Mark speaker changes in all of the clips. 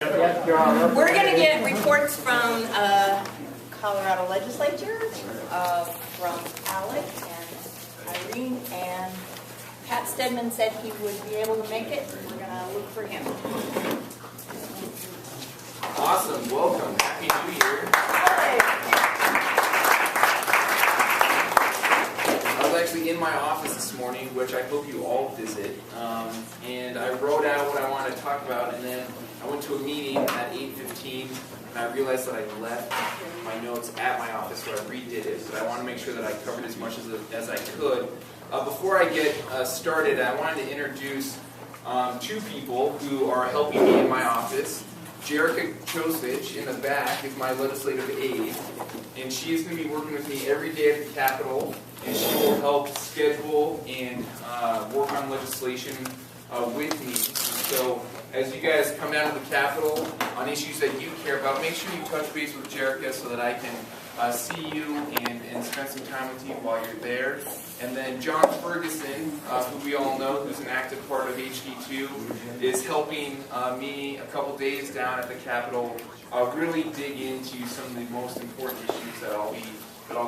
Speaker 1: We're going to get reports from Colorado legislature, from Alec and Irene, and Pat Stedman said he would be able to make it. We're going to look for him.
Speaker 2: Awesome. Welcome. Happy New Year. I was actually in my office this morning, which I hope you all visit, and I wrote out what I wanted to talk about, and then I went to a meeting at 8:15, and I realized that I left my notes at my office, so I redid it. But I want to make sure that I covered as much as I could. Before I get started, I wanted to introduce two people who are helping me in my office. Jerica Chosvich in the back is my legislative aide, and she is going to be working with me every day at the Capitol, and she will help schedule and work on legislation with me. So as you guys come down to the Capitol on issues that you care about, make sure you touch base with Jerica so that I can see you and spend some time with you while you're there. And then John Ferguson, who we all know, who's an active part of HD2, is helping me a couple days down at the Capitol really dig into some of the most important issues that I'll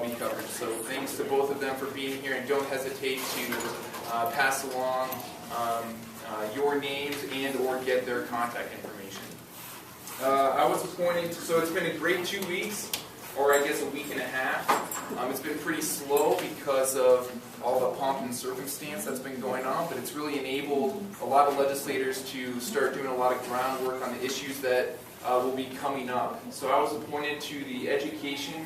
Speaker 2: be covering. So thanks to both of them for being here, and don't hesitate to pass along your names and or get their contact information. I was appointed, so it's been a great 2 weeks, or I guess a week and a half. It's been pretty slow because of all the pomp and circumstance that's been going on, but it's really enabled a lot of legislators to start doing a lot of groundwork on the issues that will be coming up. So I was appointed to the Education,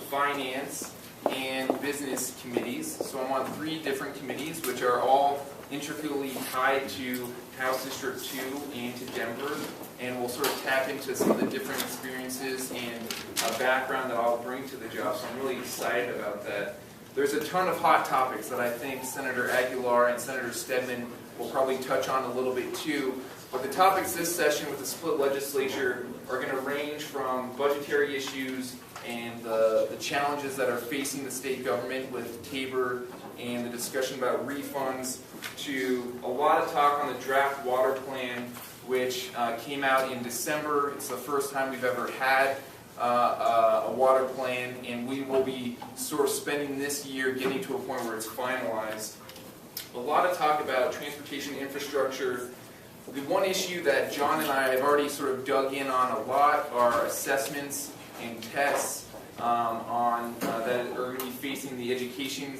Speaker 2: Finance, and Business committees. So I'm on 3 different committees, which are all intricately tied to House District 2 and to Denver, and we'll sort of tap into some of the different experiences and background that I'll bring to the job, so I'm really excited about that. There's a ton of hot topics that I think Senator Aguilar and Senator Stedman will probably touch on a little bit too, but the topics this session with the split legislature are going to range from budgetary issues and the challenges that are facing the state government with Tabor and the discussion about refunds, to a lot of talk on the draft water plan, which came out in December. It's the first time we've ever had a water plan, and we will be sort of spending this year getting to a point where it's finalized. A lot of talk about transportation infrastructure. The one issue that John and I have already sort of dug in on a lot are assessments and tests that are going to be facing the Education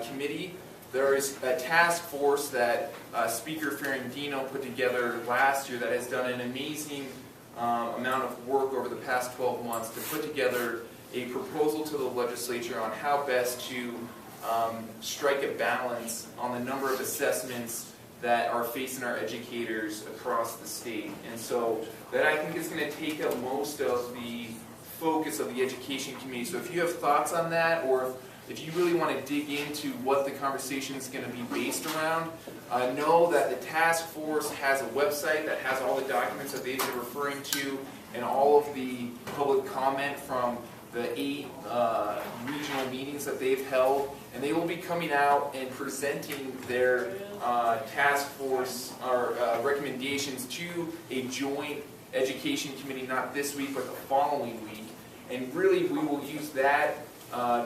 Speaker 2: Committee. There is a task force that Speaker Ferrandino put together last year that has done an amazing amount of work over the past 12 months to put together a proposal to the legislature on how best to strike a balance on the number of assessments that are facing our educators across the state. And so that I think is going to take up most of the focus of the Education Committee. So if you have thoughts on that, or if you really want to dig into what the conversation is going to be based around, know that the task force has a website that has all the documents that they've been referring to and all of the public comment from the 8 regional meetings that they've held, and they will be coming out and presenting their task force or recommendations to a joint Education Committee, not this week but the following week. And really we will use that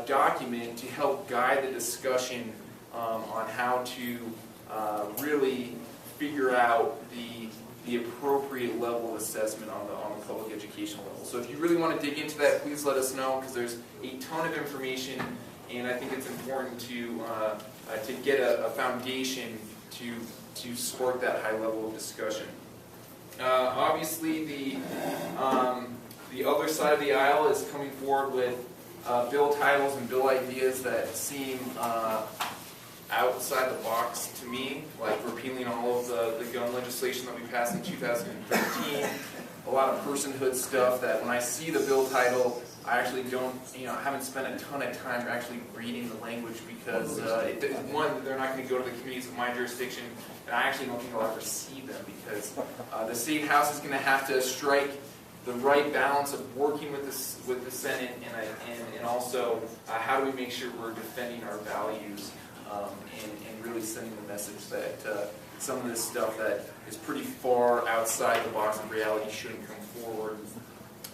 Speaker 2: document to help guide the discussion on how to really figure out the appropriate level of assessment on the public educational level. So if you really want to dig into that, please let us know, because there's a ton of information, and I think it's important to get a foundation to spark that high level of discussion. Obviously, the other side of the aisle is coming forward with bill titles and bill ideas that seem outside the box to me, like repealing all of the gun legislation that we passed in 2013, a lot of personhood stuff that when I see the bill title, I actually don't, I haven't spent a ton of time actually reading the language, because one, they're not going to go to the committees of my jurisdiction, and I actually don't think I'll ever see them, because the State House is going to have to strike the right balance of working with the Senate and also how do we make sure we're defending our values and really sending the message that some of this stuff that is pretty far outside the box of reality shouldn't come forward.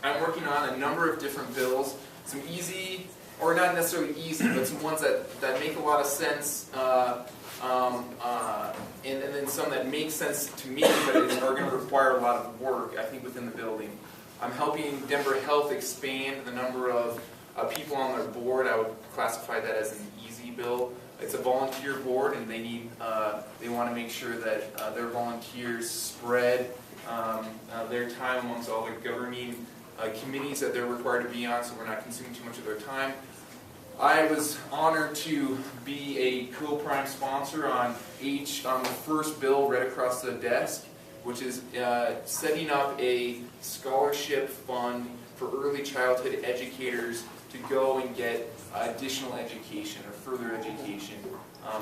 Speaker 2: I'm working on a number of different bills, some easy, or not necessarily easy, but some ones that make a lot of sense, and then some that make sense to me, but are going to require a lot of work, I think, within the building. I'm helping Denver Health expand the number of people on their board. I would classify that as an easy bill. It's a volunteer board, and they want to make sure that their volunteers spread their time amongst all the governing committees that they're required to be on, so we're not consuming too much of their time. I was honored to be a co-prime sponsor on the first bill right across the desk, which is setting up a scholarship fund for early childhood educators to go and get additional education or further education.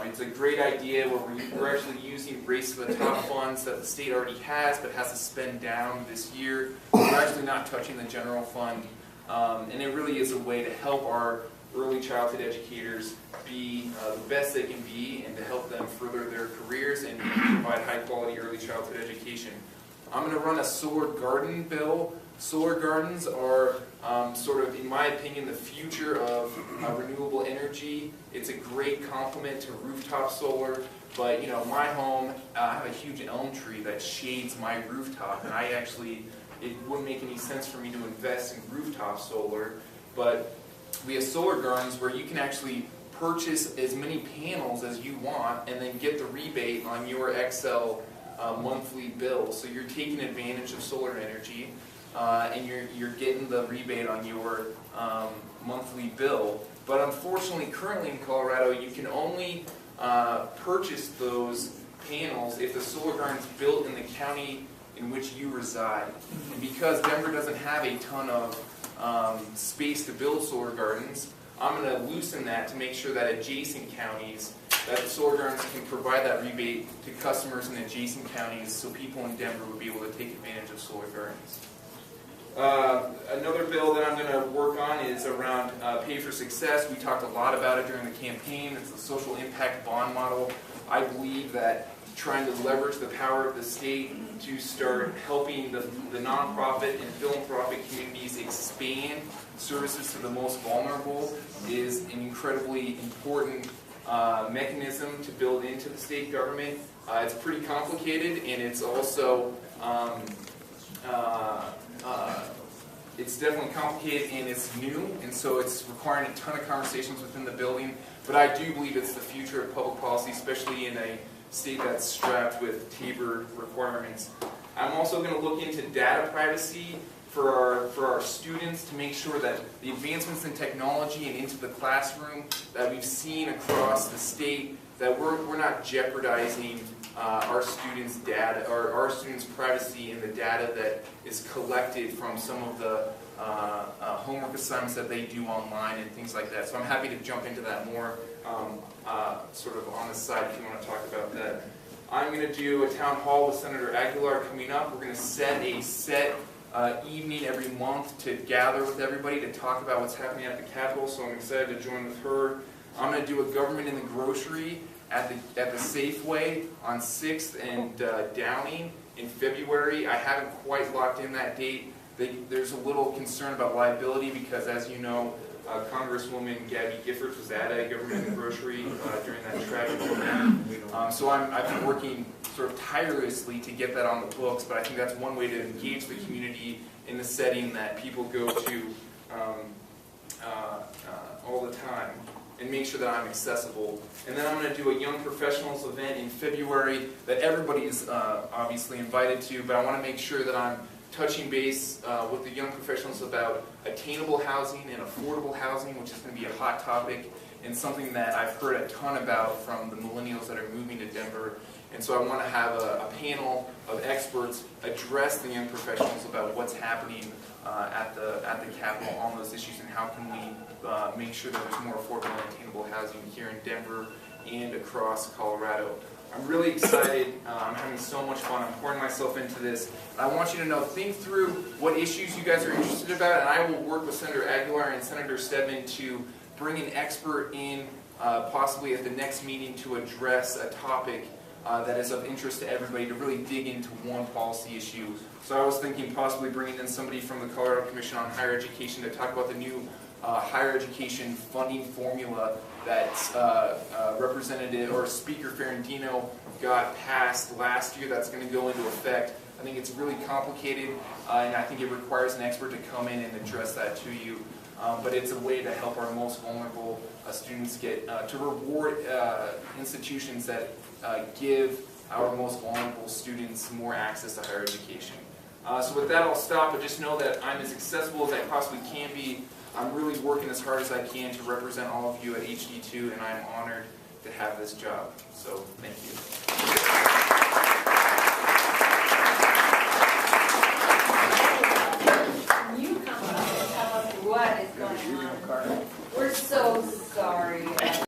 Speaker 2: It's a great idea where we're actually using Race to the Top funds that the state already has but has to spend down this year. We're actually not touching the general fund, and it really is a way to help our early childhood educators be the best they can be and to help them further their careers and provide high quality early childhood education. I'm going to run a solar garden bill. Solar gardens are sort of, in my opinion, the future of renewable energy. It's a great complement to rooftop solar, but you know, my home, I have a huge elm tree that shades my rooftop, and it wouldn't make any sense for me to invest in rooftop solar, but we have solar gardens where you can actually purchase as many panels as you want and then get the rebate on your Excel monthly bill. So you're taking advantage of solar energy and you're getting the rebate on your monthly bill. But unfortunately, currently in Colorado, you can only purchase those panels if the solar garden is built in the county in which you reside. And because Denver doesn't have a ton of space to build solar gardens, I'm going to loosen that to make sure that adjacent counties, that the solar gardens can provide that rebate to customers in adjacent counties so people in Denver would be able to take advantage of solar gardens. Another bill that I'm going to work on is around Pay for Success. We talked a lot about it during the campaign. It's the social impact bond model. I believe that trying to leverage the power of the state to start helping the nonprofit and philanthropic communities expand services to the most vulnerable is an incredibly important mechanism to build into the state government. It's pretty complicated, and it's also it's definitely complicated and it's new, and so it's requiring a ton of conversations within the building. But I do believe it's the future of public policy, especially in a state that's strapped with TABOR requirements. I'm also going to look into data privacy for our students to make sure that the advancements in technology and into the classroom that we've seen across the state, that we're not jeopardizing our students' data or our students' privacy in the data that is collected from some of the homework assignments that they do online and things like that. So I'm happy to jump into that more sort of on the side if you want to talk about that. I'm going to do a town hall with Senator Aguilar coming up. We're going to set evening every month to gather with everybody to talk about what's happening at the Capitol, so I'm excited to join with her. I'm going to do a government in the grocery at the Safeway on 6th and Downing in February. I haven't quite locked in that date. There's a little concern about liability because, as you know, Congresswoman Gabby Giffords was at a government in the grocery during that tragic event. So I've been working sort of tirelessly to get that on the books, but I think that's one way to engage the community in the setting that people go to all the time and make sure that I'm accessible. And then I'm going to do a Young Professionals event in February that everybody is obviously invited to, but I want to make sure that I'm touching base with the young professionals about attainable housing and affordable housing, which is going to be a hot topic and something that I've heard a ton about from the millennials that are moving to Denver. And so I want to have a panel of experts address the young professionals about what's happening at the Capitol on those issues and how can we make sure that there's more affordable and attainable housing here in Denver and across Colorado. I'm really excited. I'm having so much fun. I'm pouring myself into this. And I want you to know, think through what issues you guys are interested about, and I will work with Senator Aguilar and Senator Stedman to bring an expert in possibly at the next meeting to address a topic that is of interest to everybody to really dig into one policy issue. So I was thinking possibly bringing in somebody from the Colorado Commission on Higher Education to talk about the new higher education funding formula that Representative or Speaker Ferrandino got passed last year. That's going to go into effect. I think it's really complicated, and I think it requires an expert to come in and address that to you. But it's a way to help our most vulnerable students get to reward institutions that give our most vulnerable students more access to higher education. So with that, I'll stop, but just know that I'm as accessible as I possibly can be. I'm really working as hard as I can to represent all of you at HD2, and I'm honored to have this job. So thank you.